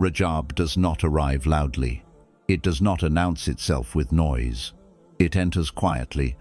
Rajab does not arrive loudly. It does not announce itself with noise. It enters quietly,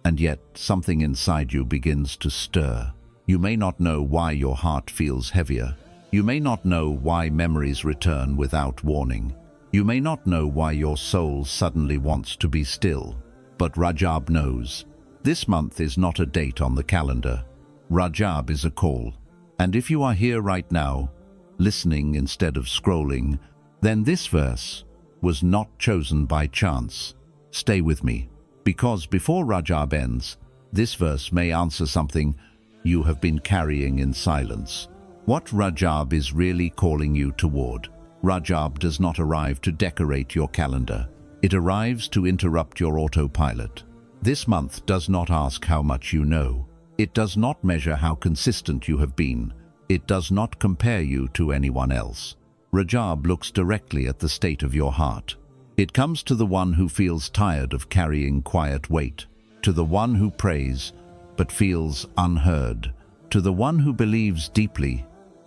and yet something inside you begins to stir. You may not know why your heart feels heavier. You may not know why memories return without warning. You may not know why your soul suddenly wants to be still. But Rajab knows. This month is not a date on the calendar. Rajab is a call. And if you are here right now, listening instead of scrolling, then this verse was not chosen by chance. Stay with me, because before Rajab ends, this verse may answer something you have been carrying in silence. What Rajab is really calling you toward. Rajab does not arrive to decorate your calendar. It arrives to interrupt your autopilot. This month does not ask how much you know. It does not measure how consistent you have been. It does not compare you to anyone else. Rajab looks directly at the state of your heart. It comes to the one who feels tired of carrying quiet weight, to the one who prays but feels unheard, to the one who believes deeply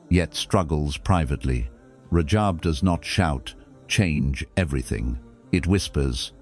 yet struggles privately. Rajab does not shout, "Change everything." It whispers,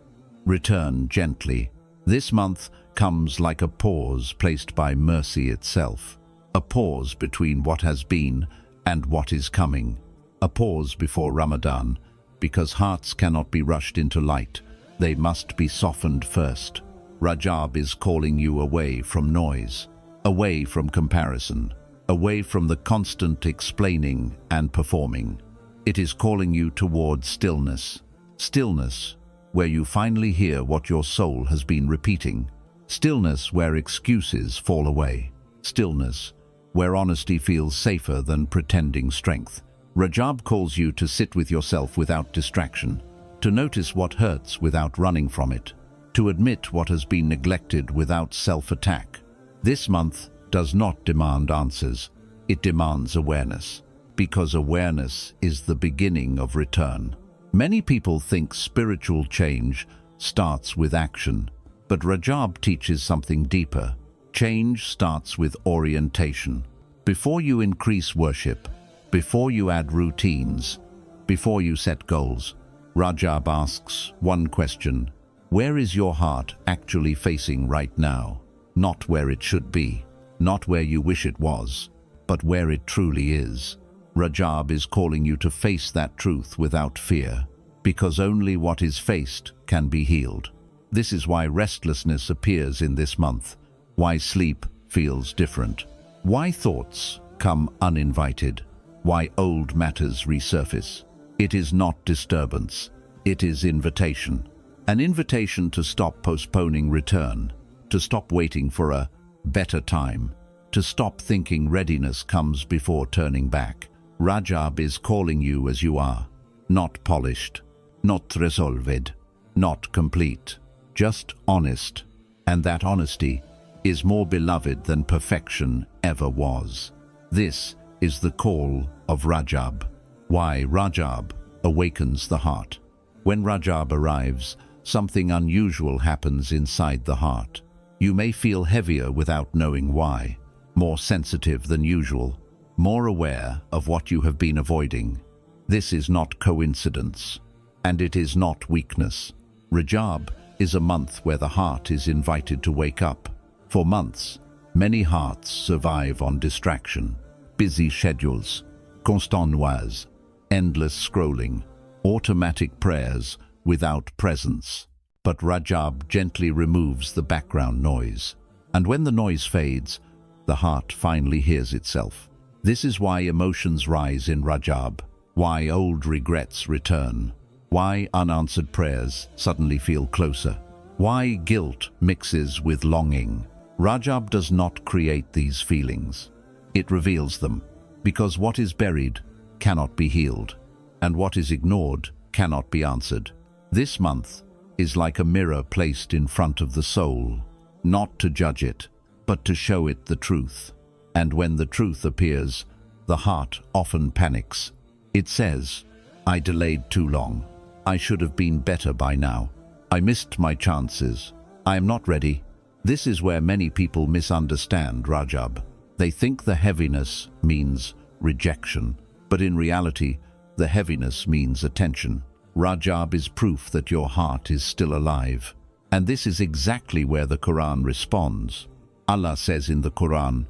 "Return gently." This month comes like a pause placed by mercy itself. A pause between what has been and what is coming. A pause before Ramadan, because hearts cannot be rushed into light. They must be softened first. Rajab is calling you away from noise, away from comparison, away from the constant explaining and performing. It is calling you toward stillness. Stillness, where you finally hear what your soul has been repeating. Stillness where excuses fall away. Stillness where honesty feels safer than pretending strength. Rajab calls you to sit with yourself without distraction, to notice what hurts without running from it, to admit what has been neglected without self-attack. This month does not demand answers. It demands awareness, because awareness is the beginning of return. Many people think spiritual change starts with action, but Rajab teaches something deeper. Change starts with orientation. Before you increase worship, before you add routines, before you set goals, Rajab asks one question: where is your heart actually facing right now? Not where it should be, not where you wish it was, but where it truly is. Rajab is calling you to face that truth without fear, because only what is faced can be healed. This is why restlessness appears in this month, why sleep feels different, why thoughts come uninvited, why old matters resurface. It is not disturbance, it is invitation. An invitation to stop postponing return, to stop waiting for a better time, to stop thinking readiness comes before turning back. Rajab is calling you as you are, not polished, not resolved, not complete, just honest. And that honesty is more beloved than perfection ever was. This is the call of Rajab. Why Rajab awakens the heart. When Rajab arrives, something unusual happens inside the heart. You may feel heavier without knowing why, more sensitive than usual, more aware of what you have been avoiding. This is not coincidence, and it is not weakness. Rajab is a month where the heart is invited to wake up. For months, many hearts survive on distraction, busy schedules, constant noise, endless scrolling, automatic prayers without presence. But Rajab gently removes the background noise, and when the noise fades, the heart finally hears itself. This is why emotions rise in Rajab, why old regrets return, why unanswered prayers suddenly feel closer, why guilt mixes with longing. Rajab does not create these feelings. It reveals them, because what is buried cannot be healed, and what is ignored cannot be answered. This month is like a mirror placed in front of the soul, not to judge it, but to show it the truth. And when the truth appears, the heart often panics. It says, "I delayed too long. I should have been better by now. I missed my chances. I am not ready." This is where many people misunderstand Rajab. They think the heaviness means rejection, but in reality, The heaviness means attention. Rajab is proof that your heart is still alive. And this is exactly where the Quran responds. Allah says in the Quran,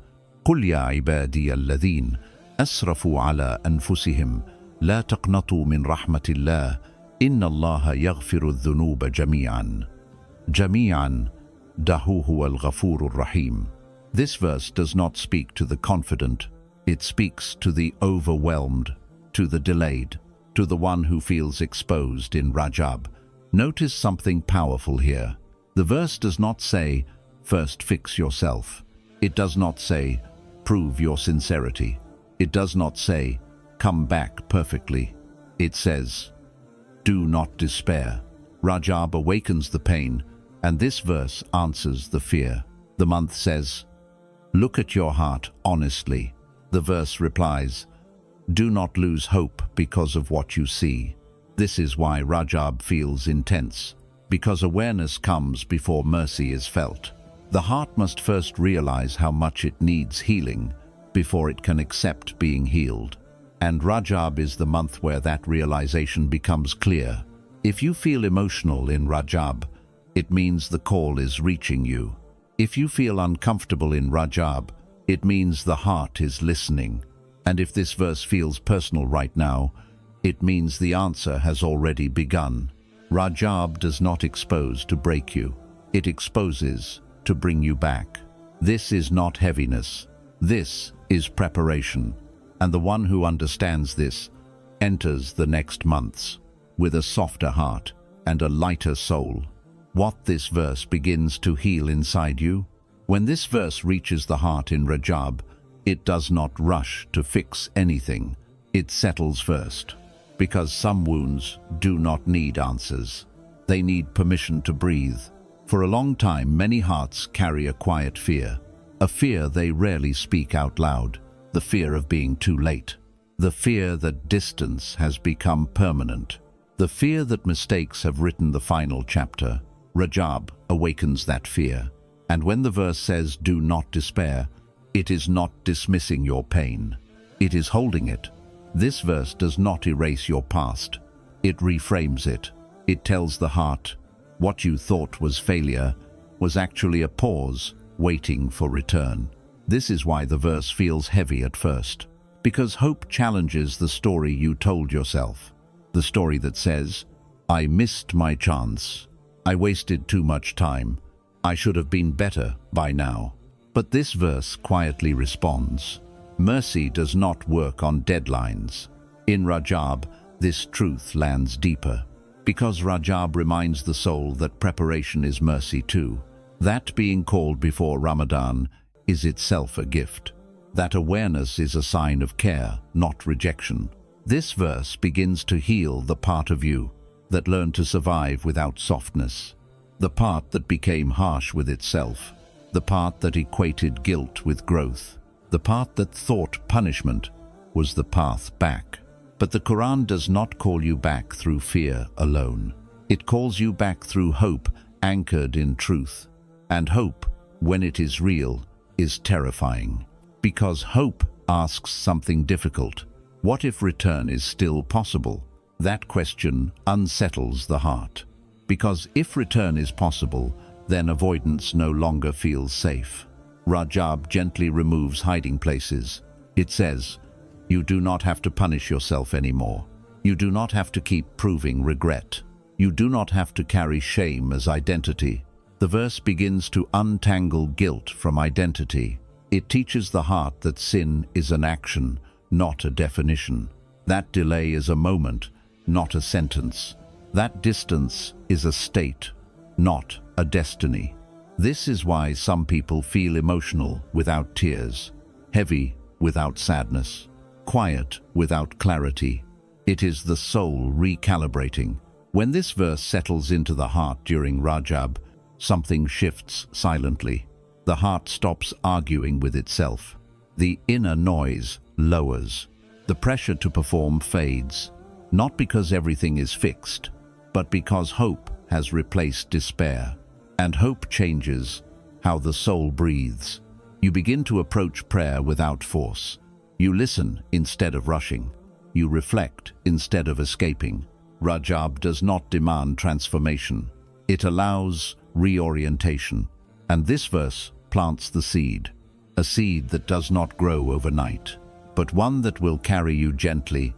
قُلْ يَا عِبَادِيَ الَّذِينَ أَسْرَفُوا عَلَىٰ أَنفُسِهِمْ لَا تَقْنَطُوا مِنْ رَحْمَةِ اللَّهِ إِنَّ اللَّهَ يَغْفِرُ الذُّنُوبَ جَمِيعًا جَمِيعًا دَهُ هُوَ الْغَفُورُ الرَّحِيمُ. This verse does not speak to the confident. It speaks to the overwhelmed, to the delayed, to the one who feels exposed in Rajab. Notice something powerful here. The verse does not say, first fix yourself. It does not say, prove your sincerity. It does not say, come back perfectly. It says, do not despair. Rajab awakens the pain, and this verse answers the fear. The month says, look at your heart honestly. The verse replies, do not lose hope because of what you see. This is why Rajab feels intense, because awareness comes before mercy is felt. The heart must first realize how much it needs healing before it can accept being healed. And Rajab is the month where that realization becomes clear. If you feel emotional in Rajab, it means the call is reaching you. If you feel uncomfortable in Rajab, it means the heart is listening. And if this verse feels personal right now, it means the answer has already begun. Rajab does not expose to break you. It exposes to bring you back. This is not heaviness. This is preparation. And the one who understands this enters the next months with a softer heart and a lighter soul. What this verse begins to heal inside you? When this verse reaches the heart in Rajab, it does not rush to fix anything. It settles first. Because some wounds do not need answers. They need permission to breathe. For a long time, many hearts carry a quiet fear. A fear they rarely speak out loud. The fear of being too late. The fear that distance has become permanent. The fear that mistakes have written the final chapter. Rajab awakens that fear. And when the verse says, do not despair, it is not dismissing your pain. It is holding it. This verse does not erase your past. It reframes it. It tells the heart, what you thought was failure was actually a pause waiting for return. This is why the verse feels heavy at first. Because hope challenges the story you told yourself. The story that says, I missed my chance. I wasted too much time. I should have been better by now. But this verse quietly responds. Mercy does not work on deadlines. In Rajab, this truth lands deeper. Because Rajab reminds the soul that preparation is mercy too. That being called before Ramadan is itself a gift. That awareness is a sign of care, not rejection. This verse begins to heal the part of you that learned to survive without softness. The part that became harsh with itself. The part that equated guilt with growth. The part that thought punishment was the path back. But the Quran does not call you back through fear alone. It calls you back through hope anchored in truth. And hope, when it is real, is terrifying. Because hope asks something difficult. What if return is still possible? That question unsettles the heart. Because if return is possible, then avoidance no longer feels safe. Rajab gently removes hiding places. It says, you do not have to punish yourself anymore. You do not have to keep proving regret. You do not have to carry shame as identity. The verse begins to untangle guilt from identity. It teaches the heart that sin is an action, not a definition. That delay is a moment, not a sentence. That distance is a state, not a destiny. This is why some people feel emotional without tears, heavy without sadness, quiet without clarity. It is the soul recalibrating. When this verse settles into the heart during Rajab, something shifts silently. The heart stops arguing with itself. The inner noise lowers. The pressure to perform fades, not because everything is fixed, but because hope has replaced despair. And hope changes how the soul breathes. You begin to approach prayer without force. You listen instead of rushing. You reflect instead of escaping. Rajab does not demand transformation. It allows reorientation. And this verse plants the seed, a seed that does not grow overnight, but one that will carry you gently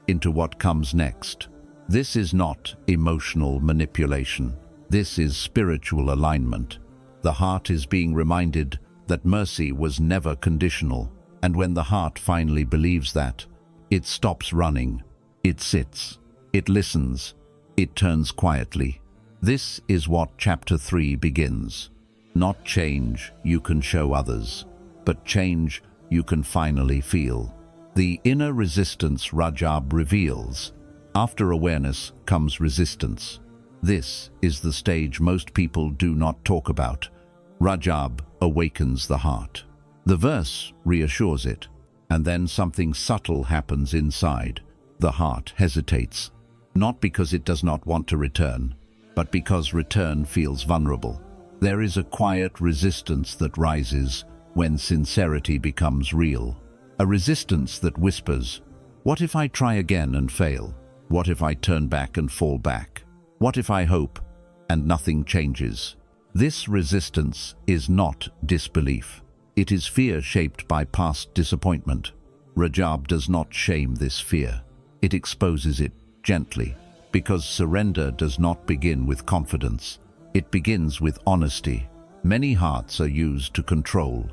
into what comes next. This is not emotional manipulation. This is spiritual alignment. The heart is being reminded that mercy was never conditional, and when the heart finally believes that, it stops running, it sits, it listens, it turns quietly. This is what chapter 3 begins. Not change you can show others, but change you can finally feel. The inner resistance Rajab reveals. After awareness comes resistance. This is the stage most people do not talk about. Rajab awakens the heart. The verse reassures it, and then something subtle happens inside. The heart hesitates, not because it does not want to return, but because return feels vulnerable. There is a quiet resistance that rises when sincerity becomes real. A resistance that whispers, "What if I try again and fail? What if I turn back and fall back? What if I hope and nothing changes?" This resistance is not disbelief. It is fear shaped by past disappointment. Rajab does not shame this fear. It exposes it gently, because surrender does not begin with confidence. It begins with honesty. Many hearts are used to control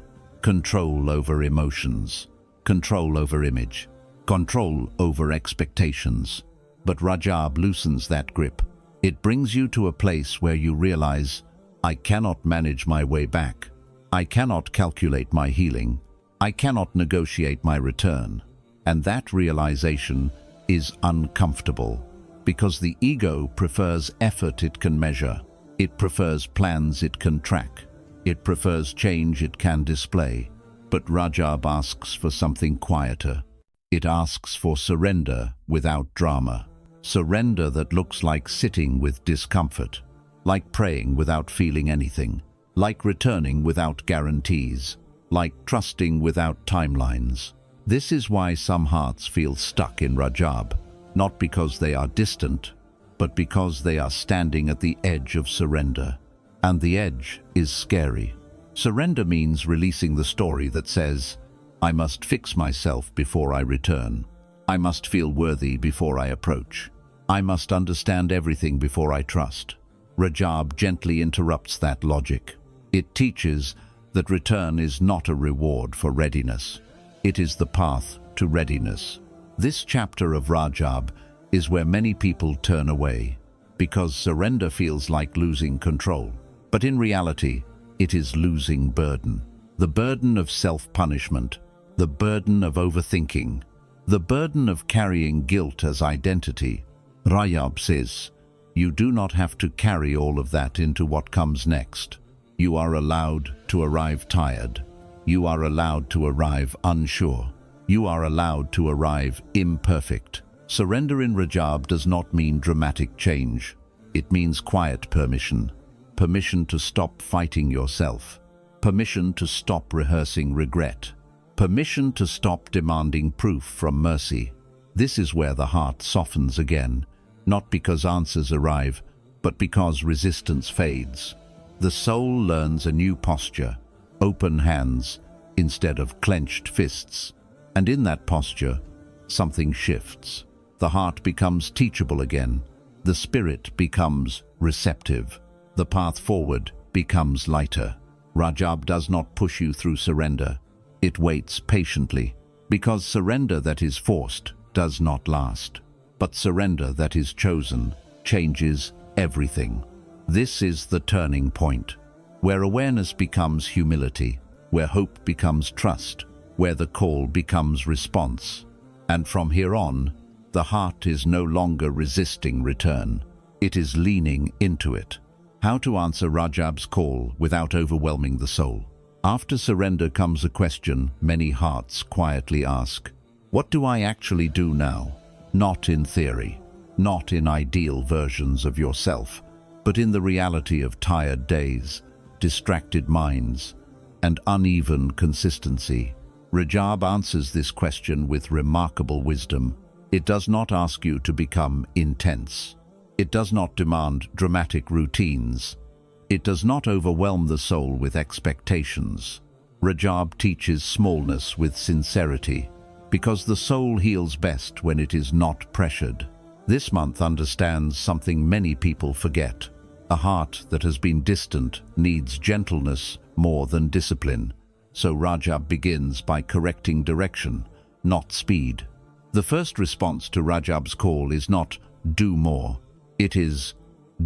over emotions, control over image, control over expectations. But Rajab loosens that grip. It brings you to a place where you realize, I cannot manage my way back. I cannot calculate my healing. I cannot negotiate my return. And that realization is uncomfortable, because the ego prefers effort it can measure. It prefers plans it can track. It prefers change it can display. But Rajab asks for something quieter. It asks for surrender without drama. Surrender that looks like sitting with discomfort, like praying without feeling anything, like returning without guarantees, like trusting without timelines. This is why some hearts feel stuck in Rajab, not because they are distant, but because they are standing at the edge of surrender. And the edge is scary. Surrender means releasing the story that says, I must fix myself before I return. I must feel worthy before I approach. I must understand everything before I trust. Rajab gently interrupts that logic. It teaches that return is not a reward for readiness. It is the path to readiness. This chapter of Rajab is where many people turn away, because surrender feels like losing control. But in reality, it is losing burden. The burden of self-punishment, the burden of overthinking, the burden of carrying guilt as identity. Rajab says, you do not have to carry all of that into what comes next. You are allowed to arrive tired. You are allowed to arrive unsure. You are allowed to arrive imperfect. Surrender in Rajab does not mean dramatic change. It means quiet permission. Permission to stop fighting yourself. Permission to stop rehearsing regret. Permission to stop demanding proof from mercy. This is where the heart softens again, not because answers arrive, but because resistance fades. The soul learns a new posture, open hands instead of clenched fists. And in that posture, something shifts. The heart becomes teachable again. The spirit becomes receptive. The path forward becomes lighter. Rajab does not push you through surrender. It waits patiently, because surrender that is forced does not last. But surrender that is chosen changes everything. This is the turning point, where awareness becomes humility, where hope becomes trust, where the call becomes response. And from here on, the heart is no longer resisting return. It is leaning into it. How to answer Rajab's call without overwhelming the soul. After surrender comes a question many hearts quietly ask. What do I actually do now? Not in theory, not in ideal versions of yourself, but in the reality of tired days, distracted minds, and uneven consistency. Rajab answers this question with remarkable wisdom. It does not ask you to become intense. It does not demand dramatic routines. It does not overwhelm the soul with expectations. Rajab teaches smallness with sincerity, because the soul heals best when it is not pressured. This month understands something many people forget. A heart that has been distant needs gentleness more than discipline. So Rajab begins by correcting direction, not speed. The first response to Rajab's call is not do more. It is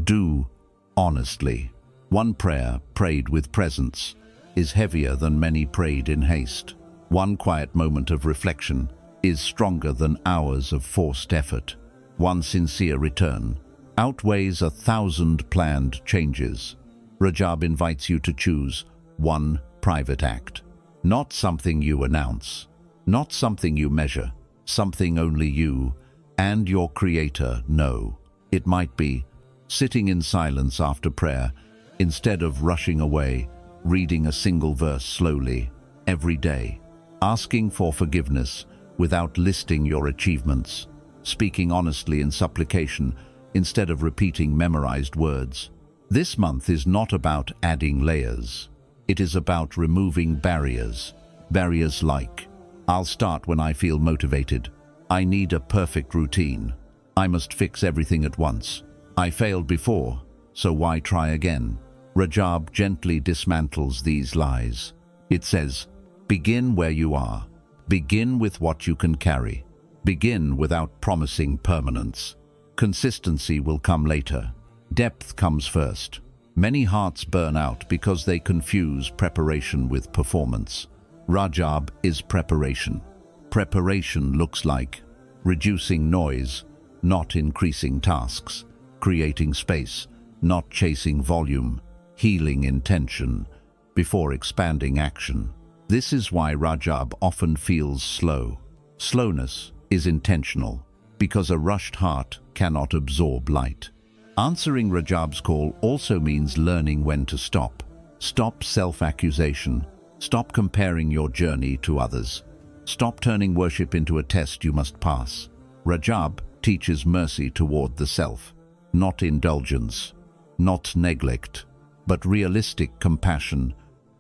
do honestly. One prayer prayed with presence is heavier than many prayed in haste. One quiet moment of reflection is stronger than hours of forced effort. One sincere return outweighs 1,000 planned changes. Rajab invites you to choose one private act. Not something you announce, not something you measure, something only you and your Creator know. It might be sitting in silence after prayer instead of rushing away, reading a single verse slowly every day, asking for forgiveness without listing your achievements, speaking honestly in supplication instead of repeating memorized words. This month is not about adding layers. It is about removing barriers. Barriers like, I'll start when I feel motivated. I need a perfect routine. I must fix everything at once. I failed before, so why try again? Rajab gently dismantles these lies. It says, begin where you are. Begin with what you can carry. Begin without promising permanence. Consistency will come later. Depth comes first. Many hearts burn out because they confuse preparation with performance. Rajab is preparation. Preparation looks like reducing noise, not increasing tasks, creating space, not chasing volume, healing intention before expanding action. This is why Rajab often feels slow. Slowness is intentional, because a rushed heart cannot absorb light. Answering Rajab's call also means learning when to stop. Stop self-accusation. Stop comparing your journey to others. Stop turning worship into a test you must pass. Rajab teaches mercy toward the self, not indulgence, not neglect, but realistic compassion,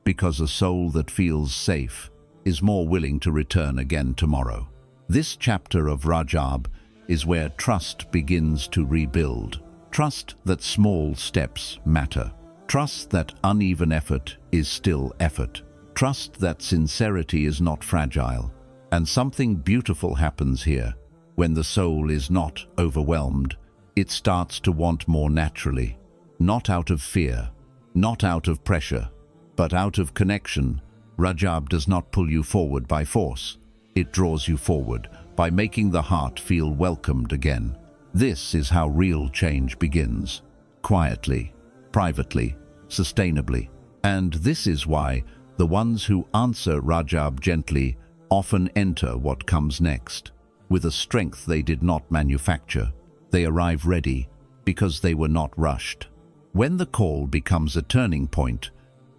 because a soul that feels safe is more willing to return again tomorrow. This chapter of Rajab is where trust begins to rebuild. Trust that small steps matter. Trust that uneven effort is still effort. Trust that sincerity is not fragile. And something beautiful happens here. When the soul is not overwhelmed, it starts to want more naturally. Not out of fear, not out of pressure, but out of connection. Rajab does not pull you forward by force. It draws you forward by making the heart feel welcomed again. This is how real change begins. Quietly, privately, sustainably. And this is why the ones who answer Rajab gently often enter what comes next. With a strength they did not manufacture, they arrive ready because they were not rushed. When the call becomes a turning point,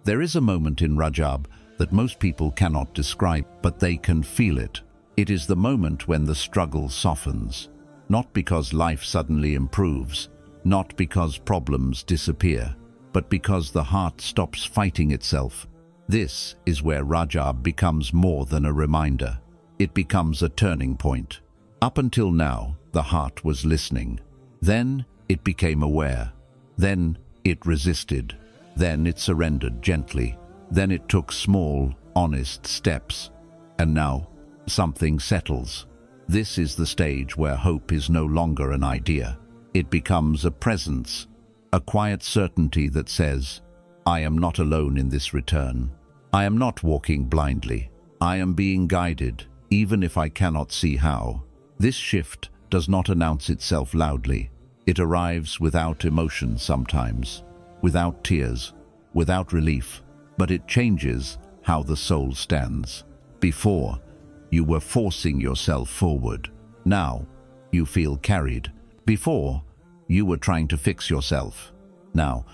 there is a moment in Rajab that most people cannot describe, but they can feel it. It is the moment when the struggle softens, not because life suddenly improves, not because problems disappear, but because the heart stops fighting itself. This is where Rajab becomes more than a reminder. It becomes a turning point. Up until now, the heart was listening. Then it became aware. Then it resisted. Then it surrendered gently. Then it took small, honest steps. And now, something settles. This is the stage where hope is no longer an idea. It becomes a presence, a quiet certainty that says, I am not alone in this return. I am not walking blindly. I am being guided, even if I cannot see how. This shift does not announce itself loudly. It arrives without emotion sometimes, without tears, without relief, but it changes how the soul stands. Before, you were forcing yourself forward. Now, you feel carried. Before, you were trying to fix yourself. Now,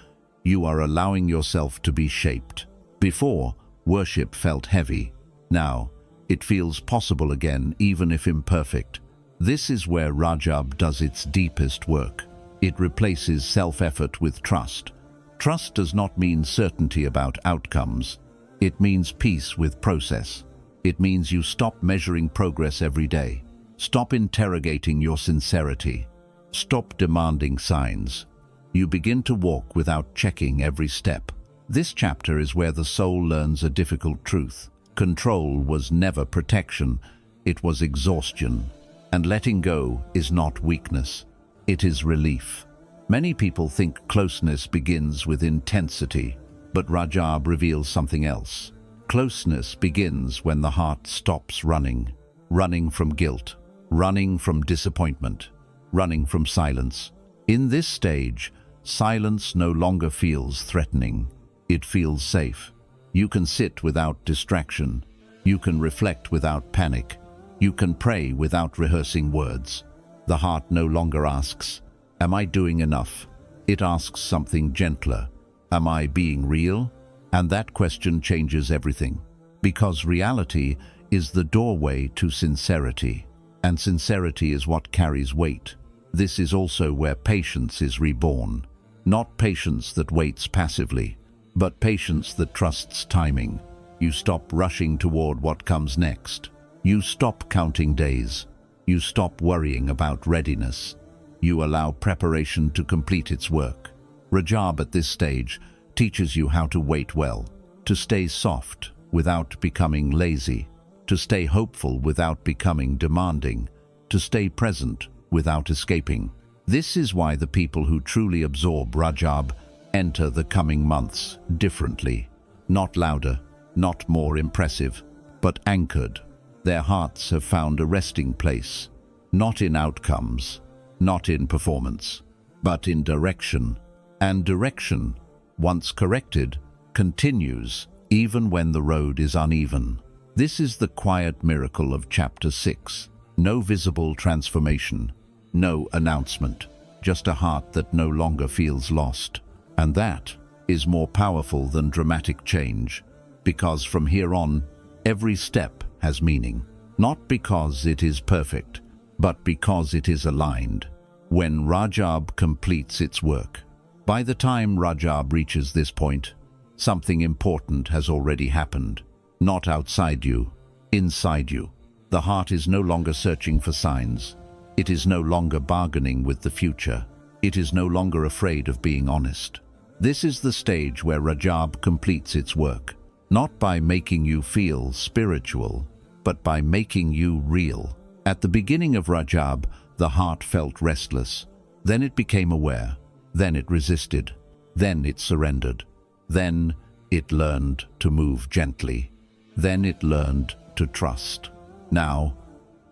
you are allowing yourself to be shaped. Before, worship felt heavy. Now, it feels possible again, even if imperfect. This is where Rajab does its deepest work. It replaces self-effort with trust. Trust does not mean certainty about outcomes. It means peace with process. It means you stop measuring progress every day. Stop interrogating your sincerity. Stop demanding signs. You begin to walk without checking every step. This chapter is where the soul learns a difficult truth. Control was never protection, it was exhaustion. And letting go is not weakness, it is relief. Many people think closeness begins with intensity, but Rajab reveals something else. Closeness begins when the heart stops running. Running from guilt, running from disappointment, running from silence. In this stage, silence no longer feels threatening. It feels safe. You can sit without distraction. You can reflect without panic. You can pray without rehearsing words. The heart no longer asks, "Am I doing enough?" It asks something gentler. "Am I being real?" And that question changes everything. Because reality is the doorway to sincerity. And sincerity is what carries weight. This is also where patience is reborn. Not patience that waits passively, but patience that trusts timing. You stop rushing toward what comes next. You stop counting days. You stop worrying about readiness. You allow preparation to complete its work. Rajab at this stage teaches you how to wait well, to stay soft without becoming lazy, to stay hopeful without becoming demanding, to stay present without escaping. This is why the people who truly absorb Rajab enter the coming months differently. Not louder, not more impressive, but anchored. Their hearts have found a resting place, not in outcomes, not in performance, but in direction. And direction, once corrected, continues even when the road is uneven. This is the quiet miracle of Chapter 6. No visible transformation, no announcement, just a heart that no longer feels lost. And that is more powerful than dramatic change, because from here on, every step has meaning. Not because it is perfect, but because it is aligned. When Rajab completes its work. By the time Rajab reaches this point, something important has already happened. Not outside you, inside you. The heart is no longer searching for signs. It is no longer bargaining with the future. It is no longer afraid of being honest. This is the stage where Rajab completes its work, not by making you feel spiritual, but by making you real. At the beginning of Rajab, the heart felt restless. Then it became aware. Then it resisted. Then it surrendered. Then it learned to move gently. Then it learned to trust. Now,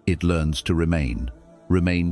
it learns to remain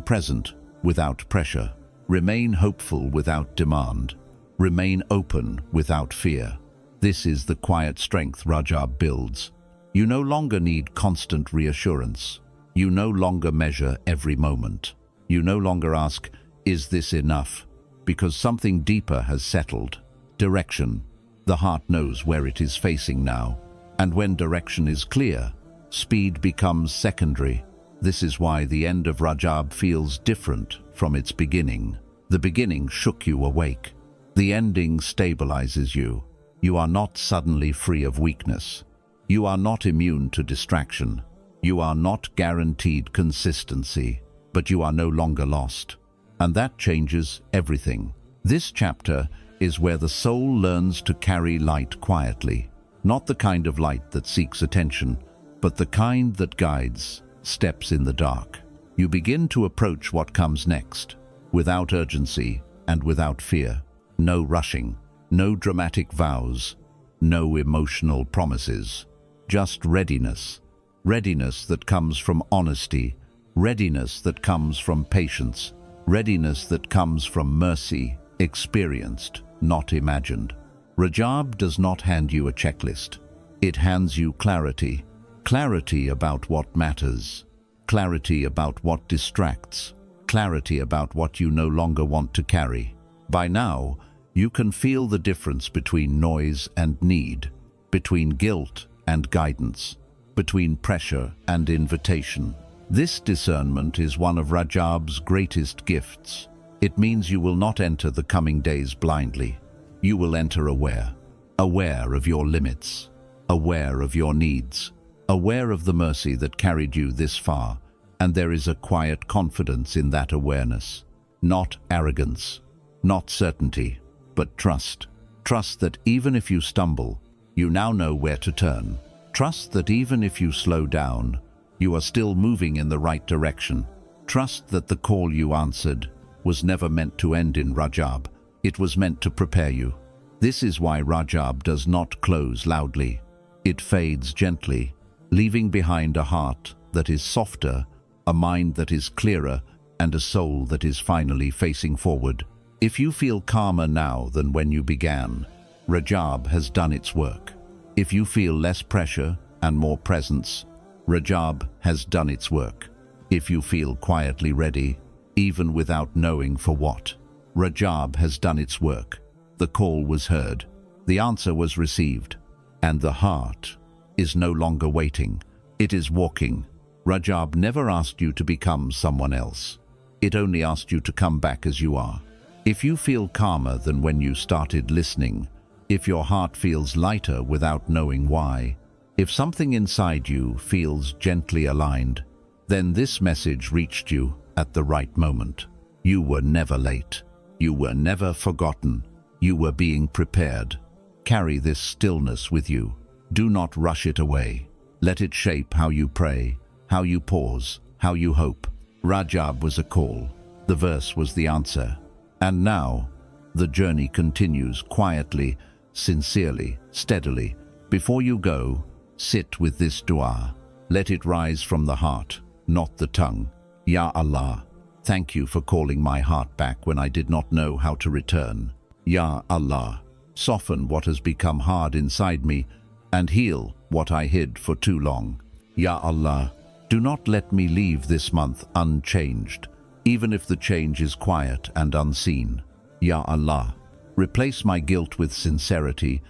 present without pressure, remain hopeful without demand, remain open without fear. This is the quiet strength Rajab builds. You no longer need constant reassurance. You no longer measure every moment. You no longer ask, "Is this enough?" Because something deeper has settled. Direction. The heart knows where it is facing now. And when direction is clear, speed becomes secondary. This is why the end of Rajab feels different from its beginning. The beginning shook you awake. The ending stabilizes you. You are not suddenly free of weakness. You are not immune to distraction. You are not guaranteed consistency, but you are no longer lost. And that changes everything. This chapter is where the soul learns to carry light quietly. Not the kind of light that seeks attention, but the kind that guides steps in the dark. You begin to approach what comes next, without urgency and without fear. No rushing, no dramatic vows, no emotional promises. Just readiness. Readiness that comes from honesty. Readiness that comes from patience. Readiness that comes from mercy, experienced, not imagined. Rajab does not hand you a checklist. It hands you clarity. Clarity about what matters. Clarity about what distracts. Clarity about what you no longer want to carry. By now, you can feel the difference between noise and need, between guilt and guidance, between pressure and invitation. This discernment is one of Rajab's greatest gifts. It means you will not enter the coming days blindly. You will enter aware of your limits, aware of your needs, aware of the mercy that carried you this far, and there is a quiet confidence in that awareness. Not arrogance, not certainty, but trust. Trust that even if you stumble, you now know where to turn. Trust that even if you slow down, you are still moving in the right direction. Trust that the call you answered was never meant to end in Rajab. It was meant to prepare you. This is why Rajab does not close loudly. It fades gently, leaving behind a heart that is softer, a mind that is clearer, and a soul that is finally facing forward. If you feel calmer now than when you began, Rajab has done its work. If you feel less pressure and more presence, Rajab has done its work. If you feel quietly ready, even without knowing for what, Rajab has done its work. The call was heard, the answer was received, and the heart is no longer waiting. It is walking. Rajab never asked you to become someone else. It only asked you to come back as you are. If you feel calmer than when you started listening, if your heart feels lighter without knowing why, if something inside you feels gently aligned, then this message reached you at the right moment. You were never late. You were never forgotten. You were being prepared. Carry this stillness with you. Do not rush it away. Let it shape how you pray, how you pause, how you hope. Rajab was a call. The verse was the answer. And now, the journey continues quietly, sincerely, steadily. Before you go, sit with this dua. Let it rise from the heart, not the tongue. Ya Allah, thank you for calling my heart back when I did not know how to return. Ya Allah, soften what has become hard inside me and heal what I hid for too long. Ya Allah, do not let me leave this month unchanged, even if the change is quiet and unseen. Ya Allah, replace my guilt with sincerity,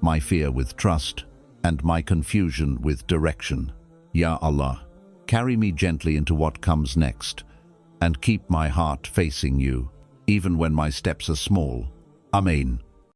my fear with trust, and my confusion with direction. Ya Allah, carry me gently into what comes next, and keep my heart facing you, even when my steps are small. Amen.